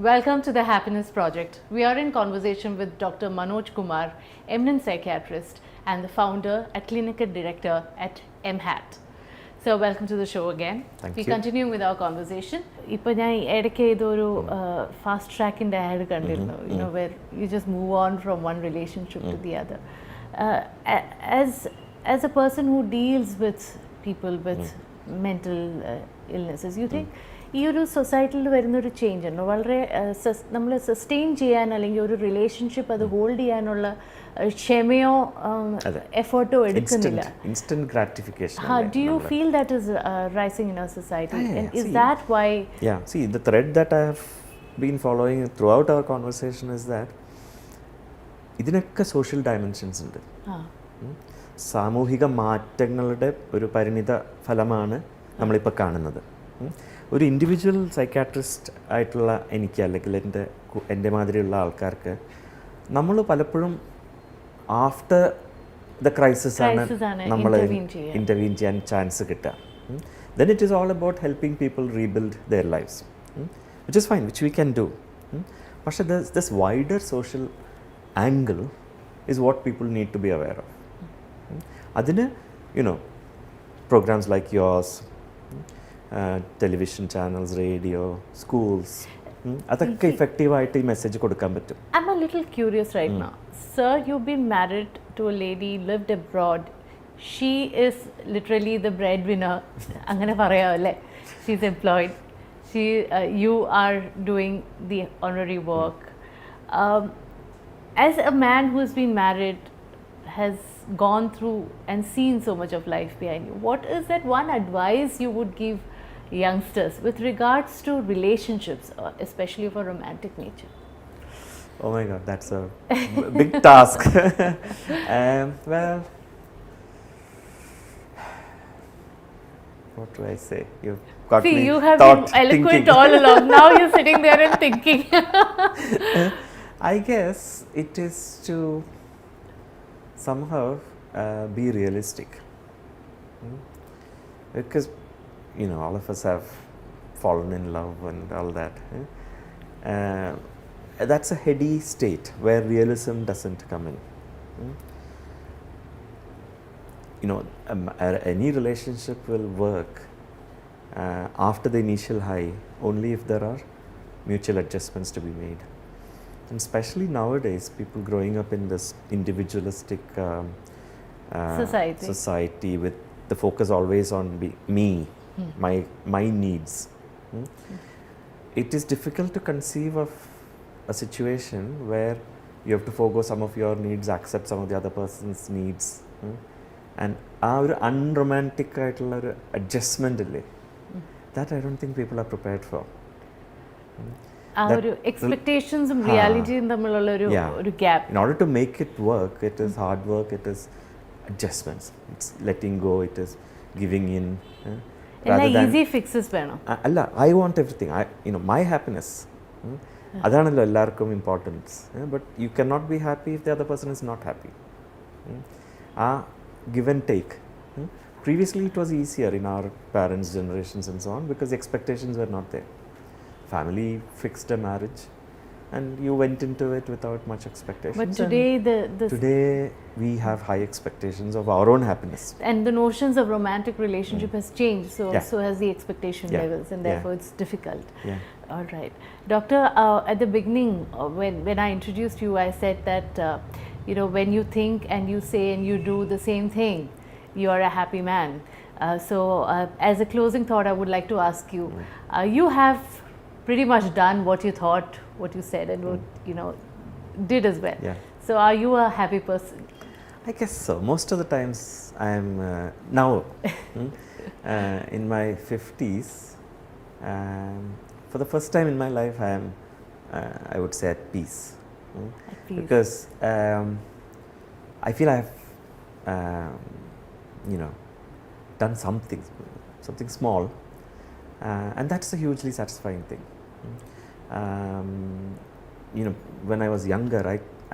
Welcome to the Happiness Project. We are in conversation with Dr. Manoj Kumar, eminent psychiatrist and the founder and clinical director at MHAT. So welcome to the show again. Thank We're you. continuing with our conversation. ഇപ്പോൾ ഞാൻ ഇടയ്ക്ക് ഇതൊരു fast ട്രാക്കിൻ്റെ add കണ്ടിരുന്നു, where you just move on from one relationship to the other. As a person who deals with people with mental illnesses, you think ഈ ഒരു സൊസൈറ്റിയിൽ വരുന്നൊരു change ഉണ്ടോ? വളരെ നമ്മൾ സസ്റ്റെയിൻ ചെയ്യാൻ അല്ലെങ്കിൽ ഒരു റിലേഷൻഷിപ്പ് അത് ഹോൾഡ് ചെയ്യാനുള്ള ക്ഷമയോ എഫേർട്ടോ എടുക്കുന്നില്ല. Instant gratification. Do you feel that is rising in our society? And is that why? Yeah, see, the thread that I have been following throughout our conversation is that ഇതിനൊക്കെ social dimensions ഉണ്ട്. സാമൂഹിക മാറ്റങ്ങളുടെ ഒരു പരിണിത ഫലമാണ് നമ്മളിപ്പോൾ കാണുന്നത്. ഒരു ഇൻഡിവിജ്വൽ സൈക്കാട്രിസ്റ്റ് ആയിട്ടുള്ള എനിക്ക് അല്ലെങ്കിൽ എൻ്റെ മാതിരിയുള്ള ആൾക്കാർക്ക് നമ്മൾ പലപ്പോഴും ആഫ്റ്റർ ദ ക്രൈസിസ് ആണ് നമ്മൾ ഇൻ്റർവീൻ ചെയ്യാൻ ചാൻസ് കിട്ടുക. Then it is all about helping people rebuild their lives, which is fine, which we can do. പക്ഷേ this wider social angle is what people need to be aware of. അതിന് programs like yours, television channels, radio, schools, അതൊക്കെ effective-ആയിട്ട് ഈ message കൊടുക്കാൻ പറ്റും. I'm a little curious right now. Sir, you've been married to a lady, lived abroad. She is literally the breadwinner. അങ്ങനെ പറയാമല്ലേ? She's employed. You are doing the honorary work. As a man who has been married, has gone through and seen so much of life behind you, what is that one advice you would give youngsters with regards to relationships, especially of a romantic nature? Oh my God, that's a big task. Well, what do I say? You've got See, me you have thought, been eloquent thinking. all along. Now you're sitting there and thinking. I guess it is to somehow be realistic, because all of us have fallen in love and all that. That's a heady state where realism doesn't come in. Any relationship will work after the initial high only if there are mutual adjustments to be made. And especially nowadays, people growing up in this individualistic society with the focus always on me, my needs. It is difficult to conceive of a situation where you have to forgo some of your needs, accept some of the other person's needs. And our unromantic adjustment, that I don't think people are prepared for. Our expectations and reality in the gap. In order to make it work, it is hard work, it is adjustments, it's letting go, it is giving in. Rather than easy fixes. I want everything. My happiness. Adanallo ellarkum importance. But you cannot be happy if the other person is not happy. Give and take. Previously, it was easier in our parents' generations and so on because the expectations were not there. Family fixed a marriage and you went into it without much expectations. But today, today we have high expectations of our own happiness. And the notions of romantic relationship has changed, so has the expectation levels, and therefore it's difficult. All right. Doctor, at the beginning, when I introduced you, I said that, when you think and you say and you do the same thing, you are a happy man. So as a closing thought, I would like to ask you, you have pretty much done what you thought, what you said, and what did as well. So are you a happy person? I guess so. Most of the times I am now in my 50s. For the first time in my life, I am, I would say, at peace. At peace. Because I feel I have, done something small, and that's a hugely satisfying thing. When I was younger,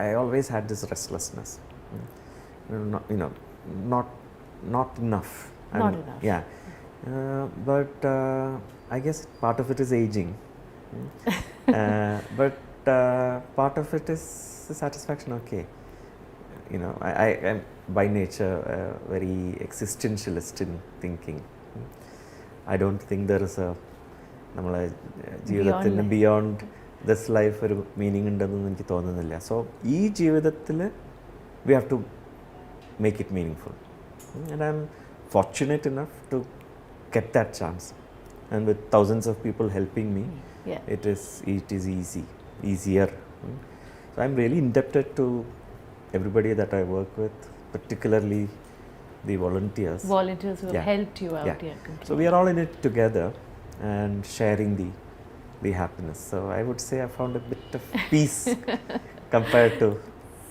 I always had this restlessness. Not enough. Not enough. Yeah. But I guess part of it is aging. But part of it is satisfaction. Okay, you know, I am by nature very existentialist in thinking. I don't think there is a നമ്മളെ ജീവിതത്തിന് beyond this life ഒരു meaning ഉണ്ടെന്നൊന്നും എനിക്ക് തോന്നുന്നില്ല. So ഈ ജീവിതത്തിൽ we have to make it meaningful. And I'm fortunate enough to get that chance. And with thousands of people helping me, it is easier. So I'm really indebted to everybody that I work with, particularly the volunteers who have helped you out here. So we are all in it together and sharing the happiness. So I would say I found a bit of peace compared to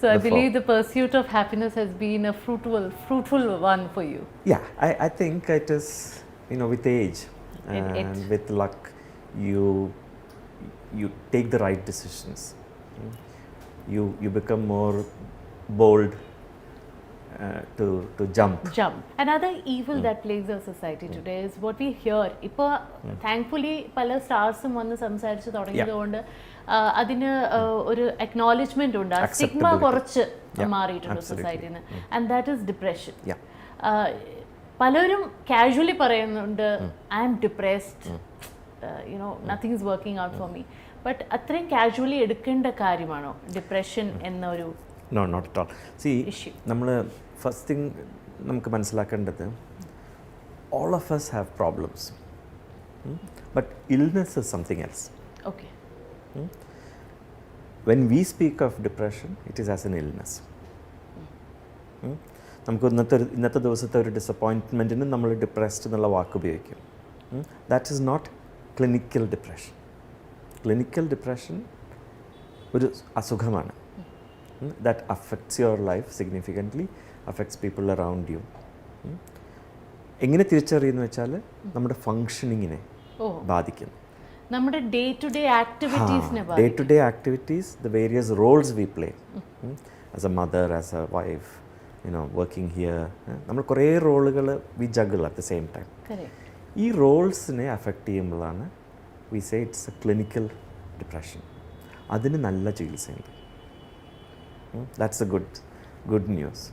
so I believe the pursuit of happiness has been a fruitful one for you. Yeah, I think it is, you know, with age and with luck you take the right decisions. You become more bold to jump. Another evil that plagues our society today is what we hear. Ipo thankfully pala stars vannu samsarichu thodangiyadonde adinu oru acknowledgement undu, stigma korchu maariittundu society nu, and that is depression. പലരും casually പറയുന്നുണ്ട്, I am depressed, you know, nothing is working out for me. But അത്രയും casually എടുക്കേണ്ട കാര്യമാണോ depression എന്നൊരു? No, not at all. See, നമ്മൾ first thing നമുക്ക് മനസ്സിലാക്കേണ്ടത്, all of us have problems, but illness is something else. Okay. When we speak of depression, it is as an illness. നമുക്ക് ഇന്നത്തെ ദിവസത്തെ ഒരു ഡിസപ്പോയിൻറ്റ്മെൻറ്റിന് നമ്മൾ ഡിപ്രസ്ഡ് എന്നുള്ള വാക്ക് ഉപയോഗിക്കും. That is not clinical depression. Clinical depression ഒരു അസുഖമാണ്. That affects your life significantly, affects people around you. എങ്ങനെ തിരിച്ചറിയുന്നു വെച്ചാൽ നമ്മുടെ ഫങ്ഷനിങ്ങിനെ ബാധിക്കുന്നു. നമ്മുടെ day to day activities, the various roles we play as a mother, as a wife, you know, working here. നമ്മൾ കുറേ റോളുകൾ we juggle at the same time. ഈ റോൾസിനെ അഫക്റ്റ് ചെയ്യുമ്പോഴാണ് we say it's a clinical depression. അതിന് നല്ല ചികിത്സയുണ്ട്. That's a good news.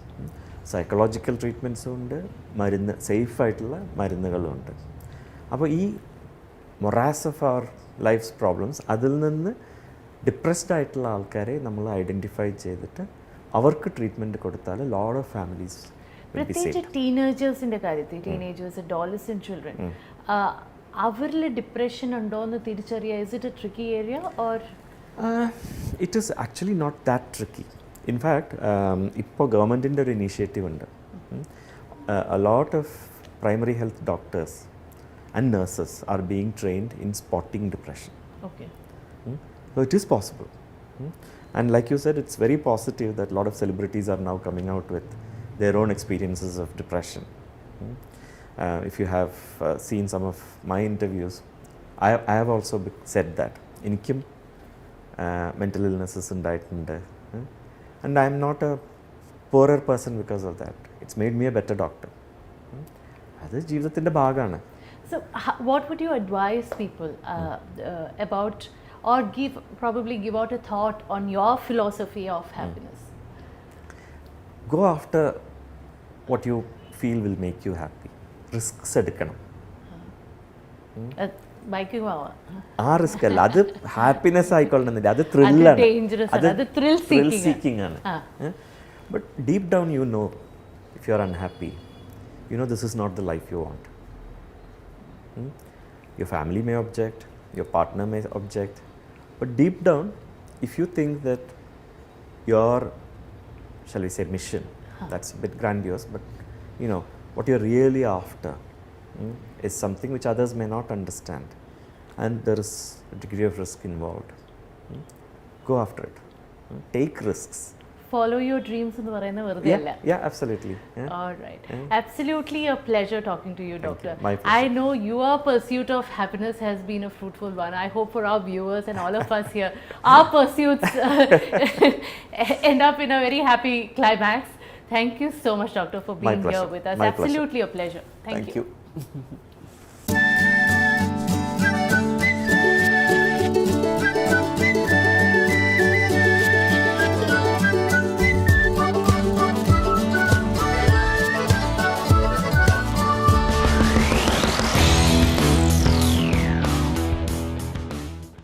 Psychological ട്രീറ്റ്മെൻറ്റ്സും ഉണ്ട്, മരുന്ന് സേഫായിട്ടുള്ള മരുന്നുകളും ഉണ്ട്. അപ്പോൾ ഈ morass of our lives problems, അതിൽ നിന്ന് ഡിപ്രസ്ഡ് ആയിട്ടുള്ള ആൾക്കാരെ നമ്മൾ ഐഡൻറ്റിഫൈ ചെയ്തിട്ട് അവർക്ക് ട്രീറ്റ്മെൻറ്റ് കൊടുത്താൽ ലോട്ട് ഓഫ് ഫാമിലീസ്, പ്രത്യേകിച്ച് ടീനേജേഴ്സിൻ്റെ കാര്യത്തിൽ, ടീനേജേഴ്സ്, അഡോളസെന്റ് ചിൽഡ്രൻ, അവരിൽ ഡിപ്രഷൻ ഉണ്ടോ എന്ന് തിരിച്ചറിയുക, is it A tricky area or? It is actually not that tricky. In fact ഇപ്പോൾ ഗവൺമെൻറ്റിൻ്റെ ഒരു ഇനീഷ്യേറ്റീവ് ഉണ്ട്. A lot of primary health doctors and nurses R being trained in spotting depression. Okay. So it is possible. And like you said, it's very positive that a lot of celebrities are now coming out with their own experiences of depression. If you have seen some of my interviews, I have also said that എനിക്കും mental illnesses ഉണ്ടായിട്ടുണ്ട്, and I am not a poorer person because of that. It's made me a better doctor. അത് ജീവിതത്തിൻ്റെ ഭാഗമാണ്. So what would you advise people about, or probably give out a thought on your philosophy of happiness? Go after what you feel will make you happy. Risks എടുക്കണം. Biking ആ risk അല്ല, അത് happiness ആയിക്കൊള്ളണമെന്നില്ല, അത് ത്രില്ലാണ്, അത് thrill seeking ആണ്. But deep down you know, if you are unhappy, you know this is not the life you want. Your family may object, your partner may object, but deep down, if you think that your, shall we say, mission, that's a bit grandiose, but you know, what you're really after is something which others may not understand, and there is a degree of risk involved. Go after it. Take risks. Follow your dreams എന്ന് പറയുന്നത് വെറുതെ അല്ല. Yeah, absolutely. All right. Absolutely a pleasure talking to you, Doctor. My pleasure. I know your pursuit of happiness has been a fruitful one. I hope for our viewers and all of us here, our pursuits end up in a very happy climax. Thank you so much, Doctor, for being here with us. Absolutely a pleasure. Thank you.